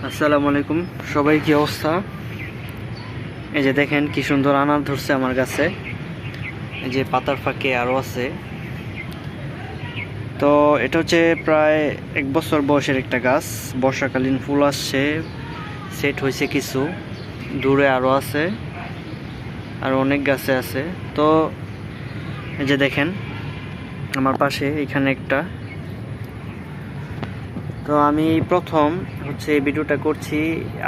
আসসালামু আলাইকুম সবাই, কি অবস্থা? এই যে দেখেন কি সুন্দর আনার ধরছে আমার গাছে। এই যে পাতার ফাঁকে আরও আছে। তো এটা হচ্ছে প্রায় 1 বছর বয়সের একটা গাছ। বর্ষাকালীন ফুল আসছে, সেট হয়েছে কিছু, দূরে আরও আছে, আর অনেক গাছে আছে। তো এই যে দেখেন আমার পাশে এখানে একটা। তো আমি প্রথম হচ্ছে এই ভিডিওটা করছি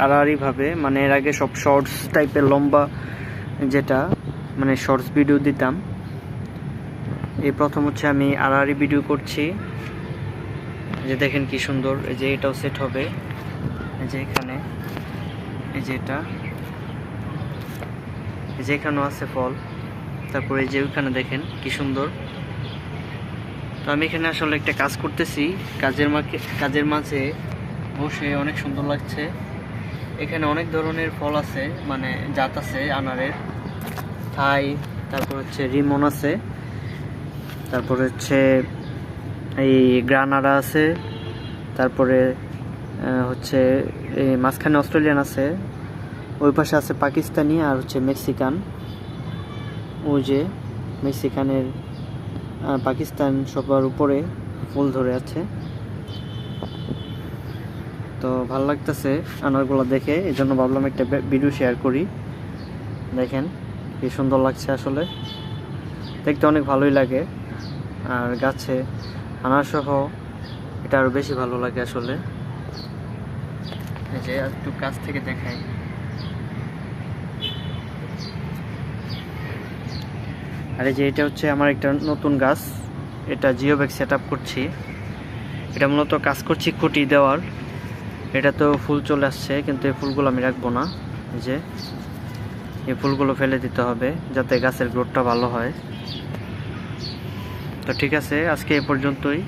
আড়াআড়িভাবে, মানে এর আগে সব শর্টস টাইপের লম্বা যেটা মানে শর্টস ভিডিও দিতাম, এই প্রথম হচ্ছে আমি আড়াআড়ি ভিডিও করছি। এই যে দেখেন কি সুন্দর, এই যে এটাও সেট হবে, এই যে এখানে, এই যে এটা, এই যে এখানেও আছে ফল, তারপরে এই যে ওইখানে দেখেন কি সুন্দর। তো আমি এখানে আসলে একটা কাজ করতেছি, কাজের মাঝে বসে অনেক সুন্দর লাগছে। এখানে অনেক ধরনের ফল আছে, মানে জাত আছে আনারের, থাই, তারপর হচ্ছে রিমন আছে, তারপরে হচ্ছে এই গ্রানাডা আছে, তারপরে হচ্ছে এই মাঝখানে অস্ট্রেলিয়ান আছে, ওই পাশে আছে পাকিস্তানি, আর হচ্ছে মেক্সিকান। ওই যে মেক্সিকানের পাকিস্তান সবার উপরে ফুল ধরে আছে। তো ভালো লাগতেছে আনারগুলো দেখে, এই জন্য ভাবলাম একটা ভিডিও শেয়ার করি। দেখেন কি সুন্দর লাগছে, আসলে দেখতে অনেক ভালোই লাগে। আর গাছে আনার সহ এটা আরও বেশি ভালো লাগে আসলে। এই যে একটু কাছ থেকে দেখাই, আর এই যে এটা হচ্ছে আমার একটা নতুন গাছ, এটা জিও ব্যাগ সেট আপ করছি। এটা মূলত কাজ করছি খুঁটি দেওয়ার। এটা তো ফুল চলে আসছে, কিন্তু এই ফুলগুলো আমি রাখবো না। এই যে এই ফুলগুলো ফেলে দিতে হবে যাতে গাছের গ্রোথটা ভালো হয়। তো ঠিক আছে, আজকে এ পর্যন্তই।